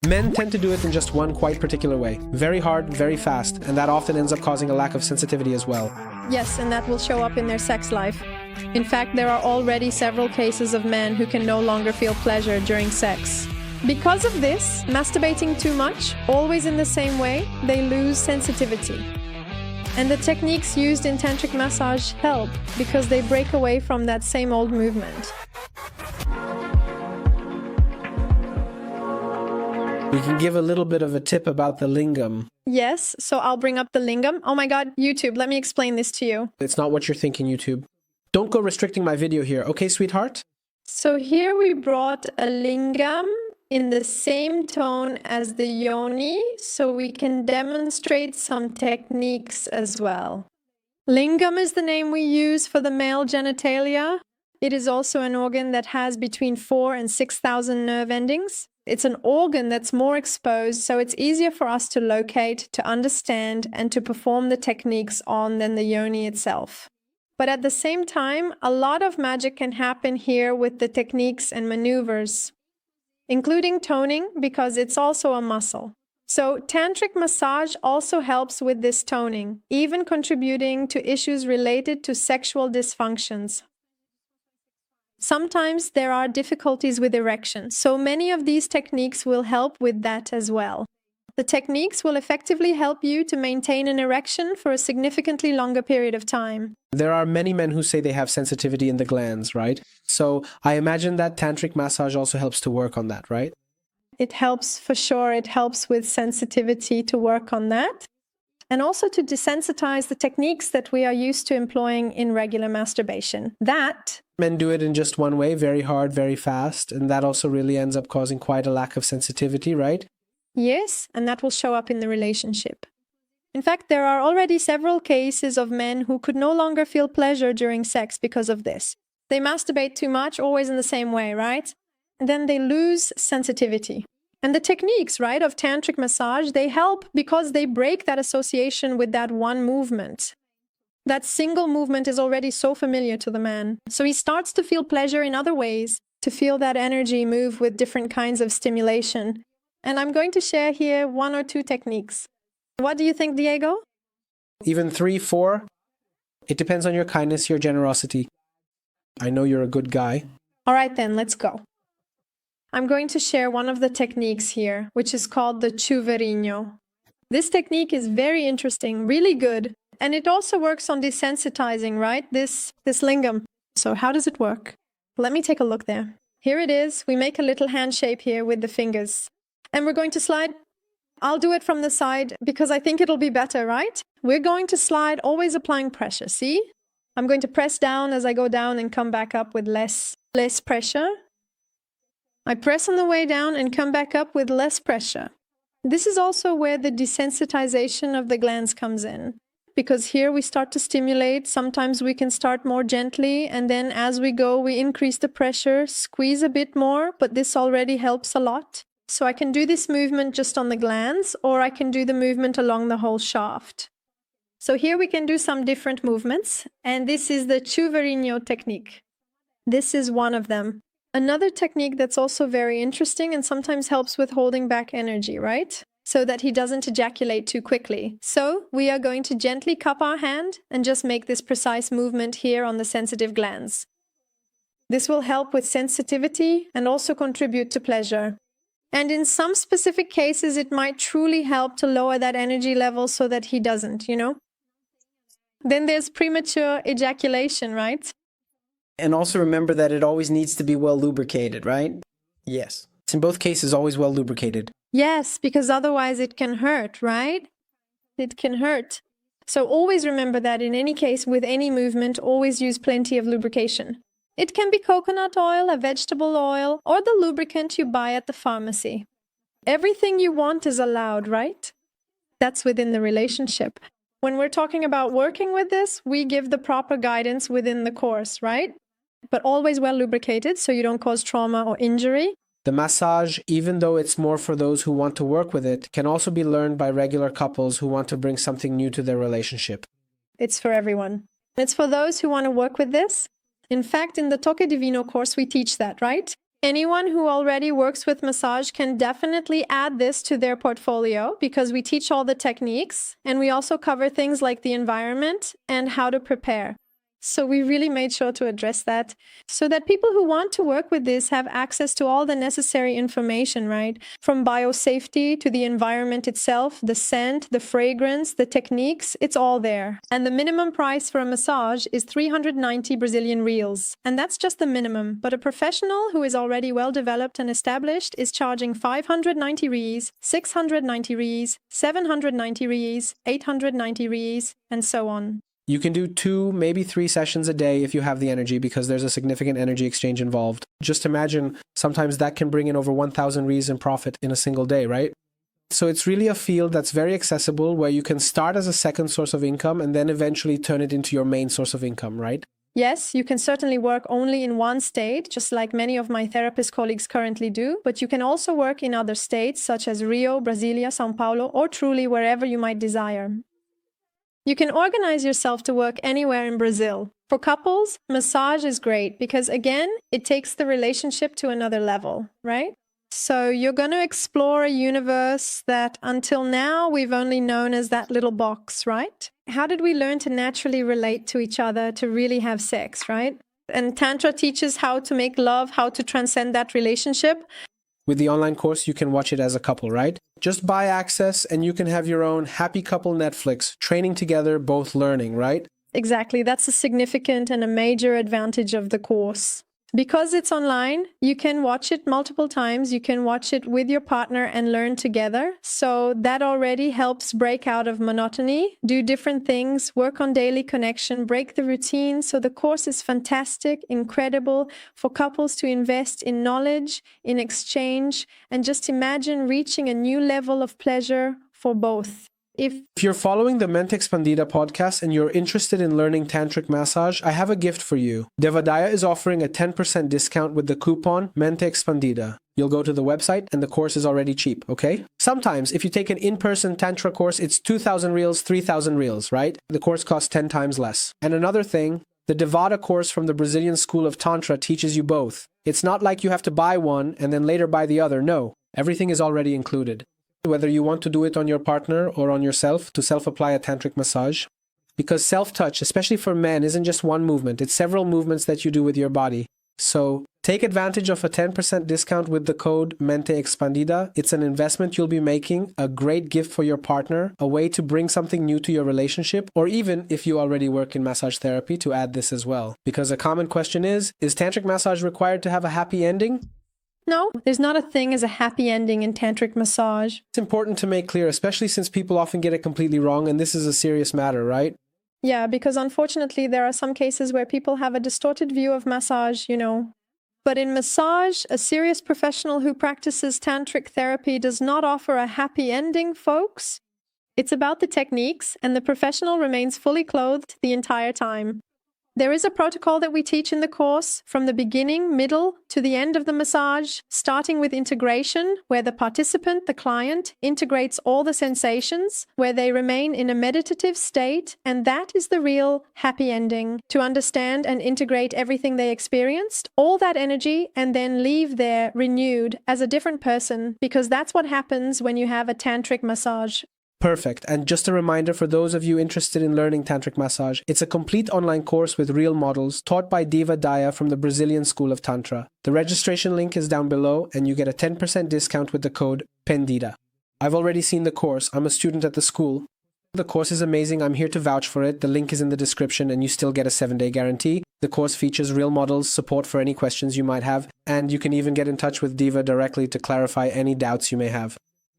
Men tend to do it in just one quite particular way. Very hard, very fast, and that often ends up causing a lack of sensitivity as well. Yes, and that will show up in their sex life. In fact, there are already several cases of men who can no longer feel pleasure during sex. Because of this, masturbating too much, always in the same way, they lose sensitivity. And the techniques used in tantric massage help because they break away from that same old movement. We can give a little bit of a tip about the lingam. Yes, so I'll bring up the lingam. Oh my god, YouTube, let me explain this to you. It's not what you're thinking, YouTube. Don't go restricting my video here, okay, sweetheart? So here we brought a lingam in the same tone as the yoni, so we can demonstrate some techniques as well. Lingam is the name we use for the male genitalia. It is also an organ that has between 4,000 and 6,000 nerve endings. It's an organ that's more exposed, so it's easier for us to locate, to understand, and to perform the techniques on than the yoni itself. But at the same time, a lot of magic can happen here with the techniques and maneuvers, including toning, because it's also a muscle. So tantric massage also helps with this toning, even contributing to issues related to sexual dysfunctions. Sometimes there are difficulties with erection, so many of these techniques will help with that as well. The techniques will effectively help you to maintain an erection for a significantly longer period of time. There are many men who say they have sensitivity in the glands, right? So I imagine that tantric massage also helps to work on that, right? It helps for sure. It helps with sensitivity to work on that. And also to desensitize the techniques that we are used to employing in regular masturbation. Men do it in just one way, very hard, very fast, and that also really ends up causing quite a lack of sensitivity, right? Yes, and that will show up in the relationship. In fact, there are already several cases of men who could no longer feel pleasure during sex because of this. They masturbate too much, always in the same way, right? And then they lose sensitivity. And the techniques, right, of tantric massage, they help because they break that association with that one movement. That single movement is already so familiar to the man. So he starts to feel pleasure in other ways, to feel that energy move with different kinds of stimulation. And I'm going to share here 1 or 2 techniques. What do you think, Diego? Even 3, 4? It depends on your kindness, your generosity. I know you're a good guy. All right then, let's go. I'm going to share one of the techniques here, which is called the Chubarino. This technique is very interesting, really good. And it also works on desensitizing, right? This lingam. So how does it work? Let me take a look there. Here it is. We make a little hand shape here with the fingers. And we're going to slide. I'll do it from the side because I think it'll be better, right? We're going to slide, always applying pressure. See? I'm going to press down as I go down and come back up with less pressure. I press on the way down and come back up with less pressure. This is also where the desensitization of the glands comes in. Because here we start to stimulate. Sometimes we can start more gently, and then as we go, we increase the pressure, squeeze a bit more, but this already helps a lot. So I can do this movement just on the glands, or I can do the movement along the whole shaft. So here we can do some different movements, and this is the Chubarino technique. This is one of them. Another technique that's also very interesting and sometimes helps with holding back energy, right? So that he doesn't ejaculate too quickly. So we are going to gently cup our hand and just make this precise movement here on the sensitive glands. This will help with sensitivity and also contribute to pleasure. And in some specific cases, it might truly help to lower that energy level so that he doesn't, you know? Then there's premature ejaculation, right? And also remember that it always needs to be well lubricated, right? Yes. It's in both cases always well lubricated. Yes, because otherwise it can hurt, right? It can hurt. So always remember that in any case, with any movement, always use plenty of lubrication. It can be coconut oil, a vegetable oil, or the lubricant you buy at the pharmacy. Everything you want is allowed, right? That's within the relationship. When we're talking about working with this, we give the proper guidance within the course, right? But always well lubricated so you don't cause trauma or injury. The massage, even though it's more for those who want to work with it, can also be learned by regular couples who want to bring something new to their relationship. It's for everyone. It's for those who want to work with this. In fact, in the Toque Divino course, we teach that, right? Anyone who already works with massage can definitely add this to their portfolio because we teach all the techniques and we also cover things like the environment and how to prepare. So we really made sure to address that so that people who want to work with this have access to all the necessary information, right? From biosafety to the environment itself, the scent, the fragrance, the techniques, it's all there. And the minimum price for a massage is 390 Brazilian reals. And that's just the minimum. But a professional who is already well developed and established is charging 590 reais, 690 reais, 790 reais, 890 reais, and so on. You can do 2, maybe 3 sessions a day if you have the energy because there's a significant energy exchange involved. Just imagine sometimes that can bring in over 1,000 reais in profit in a single day, right? So it's really a field that's very accessible where you can start as a second source of income and then eventually turn it into your main source of income, right? Yes, you can certainly work only in one state, just like many of my therapist colleagues currently do, but you can also work in other states such as Rio, Brasilia, São Paulo, or truly wherever you might desire. You can organize yourself to work anywhere in Brazil. For couples, massage is great because, again, it takes the relationship to another level, right? So you're going to explore a universe that until now we've only known as that little box, right? How did we learn to naturally relate to each other, to really have sex, right? And Tantra teaches how to make love, how to transcend that relationship. With the online course, you can watch it as a couple, right? Just buy access and you can have your own happy couple Netflix, training together, both learning, right? Exactly. That's a significant and a major advantage of the course. Because it's online, you can watch it multiple times. You can watch it with your partner and learn together. So that already helps break out of monotony, do different things, work on daily connection, break the routine. So the course is fantastic, incredible for couples to invest in knowledge, in exchange, and just imagine reaching a new level of pleasure for both. If you're following the Mente Expandida podcast and you're interested in learning tantric massage, I have a gift for you. Devadaya is offering a 10% discount with the coupon Mente Expandida. You'll go to the website and the course is already cheap, okay? Sometimes if you take an in-person tantra course, it's 2,000 reals, 3,000 reals, right? The course costs 10 times less. And another thing, the Devada course from the Brazilian School of Tantra teaches you both. It's not like you have to buy one and then later buy the other. No, everything is already included. Whether you want to do it on your partner or on yourself to self-apply a tantric massage. Because self-touch, especially for men, isn't just one movement. It's several movements that you do with your body. So take advantage of a 10% discount with the code Mente Expandida. It's an investment you'll be making, a great gift for your partner, a way to bring something new to your relationship, or even if you already work in massage therapy, to add this as well. Because a common question is tantric massage required to have a happy ending? No, there's not a thing as a happy ending in tantric massage. It's important to make clear, especially since people often get it completely wrong, and this is a serious matter, right? Yeah, because unfortunately there are some cases where people have a distorted view of massage, But in massage, a serious professional who practices tantric therapy does not offer a happy ending, folks. It's about the techniques, and the professional remains fully clothed the entire time. There is a protocol that we teach in the course from the beginning, middle, to the end of the massage, starting with integration, where the participant, the client, integrates all the sensations, where they remain in a meditative state, and that is the real happy ending, to understand and integrate everything they experienced, all that energy, and then leave there renewed as a different person, because that's what happens when you have a tantric massage. Perfect. And just a reminder for those of you interested in learning tantric massage, it's a complete online course with real models taught by Diva Daya from the Brazilian School of Tantra. The registration link is down below and you get a 10% discount with the code PENDIDA. I've already seen the course. I'm a student at the school. The course is amazing. I'm here to vouch for it. The link is in the description and you still get a 7-day guarantee. The course features real models, support for any questions you might have, and you can even get in touch with Diva directly to clarify any doubts you may have.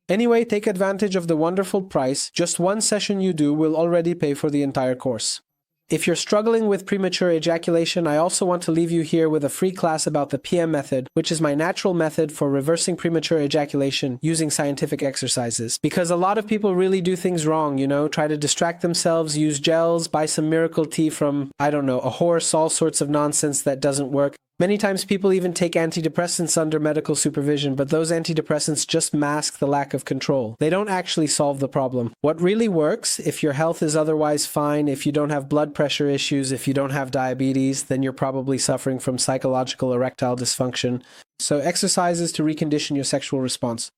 Anyway, take advantage of the wonderful price. Just one session you do will already pay for the entire course. If you're struggling with premature ejaculation, I also want to leave you here with a free class about the PM method, which is my natural method for reversing premature ejaculation using scientific exercises. Because a lot of people really do things wrong, try to distract themselves, use gels, buy some miracle tea from, a horse, all sorts of nonsense that doesn't work. Many times people even take antidepressants under medical supervision, but those antidepressants just mask the lack of control. They don't actually solve the problem. What really works, if your health is otherwise fine, if you don't have blood pressure issues, if you don't have diabetes, then you're probably suffering from psychological erectile dysfunction. So exercises to recondition your sexual response.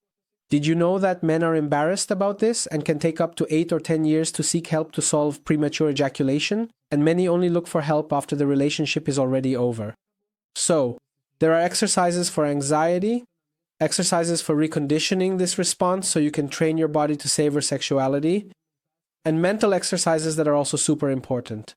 Did you know that men are embarrassed about this and can take up to 8 or 10 years to seek help to solve premature ejaculation? And many only look for help after the relationship is already over. So, there are exercises for anxiety, exercises for reconditioning this response so you can train your body to savor sexuality, and mental exercises that are also super important.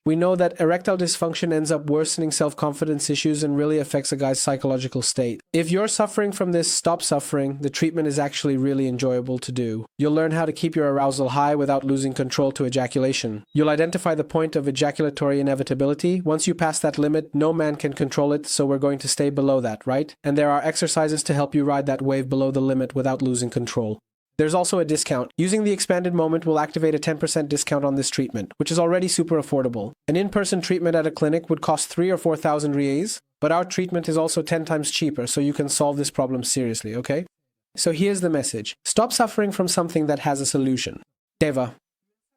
We know that erectile dysfunction ends up worsening self-confidence issues and really affects a guy's psychological state. If you're suffering from this, stop suffering. The treatment is actually really enjoyable to do. You'll learn how to keep your arousal high without losing control to ejaculation. You'll identify the point of ejaculatory inevitability. Once you pass that limit, no man can control it, so we're going to stay below that, right? And there are exercises to help you ride that wave below the limit without losing control. There's also a discount. Using the expanded moment will activate a 10% discount on this treatment, which is already super affordable. An in-person treatment at a clinic would cost 3,000 or 4,000 reais, but our treatment is also 10 times cheaper, so you can solve this problem seriously, okay? So here's the message. Stop suffering from something that has a solution. Deva.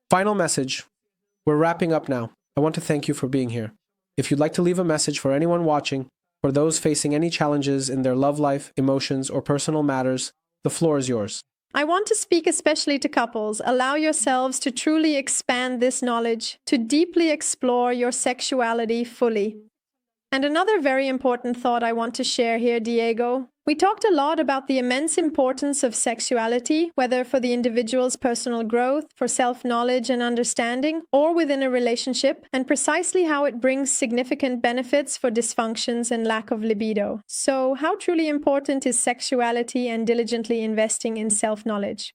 Final message. We're wrapping up now. I want to thank you for being here. If you'd like to leave a message for anyone watching, for those facing any challenges in their love life, emotions, or personal matters, the floor is yours. I want to speak especially to couples. Allow yourselves to truly expand this knowledge, to deeply explore your sexuality fully. And another very important thought I want to share here, Diego. We talked a lot about the immense importance of sexuality, whether for the individual's personal growth, for self-knowledge and understanding, or within a relationship, and precisely how it brings significant benefits for dysfunctions and lack of libido. So, how truly important is sexuality and diligently investing in self-knowledge?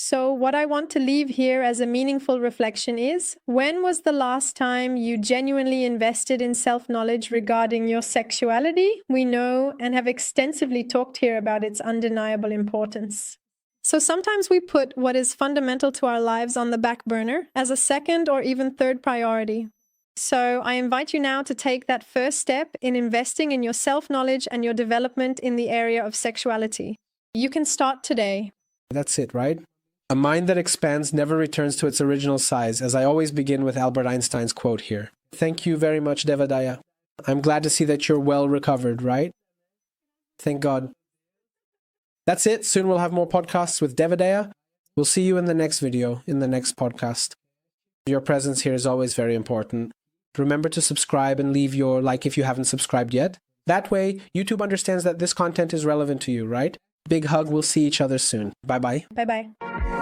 So what I want to leave here as a meaningful reflection is, when was the last time you genuinely invested in self-knowledge regarding your sexuality? We know and have extensively talked here about its undeniable importance. So sometimes we put what is fundamental to our lives on the back burner as a second or even third priority. So I invite you now to take that first step in investing in your self-knowledge and your development in the area of sexuality. You can start today. That's it, right? A mind that expands never returns to its original size, as I always begin with Albert Einstein's quote here. Thank you very much, Devadaya. I'm glad to see that you're well recovered, right? Thank God. That's it. Soon we'll have more podcasts with Devadaya. We'll see you in the next video, in the next podcast. Your presence here is always very important. Remember to subscribe and leave your like if you haven't subscribed yet. That way, YouTube understands that this content is relevant to you, right? Big hug. We'll see each other soon. Bye-bye. Bye-bye.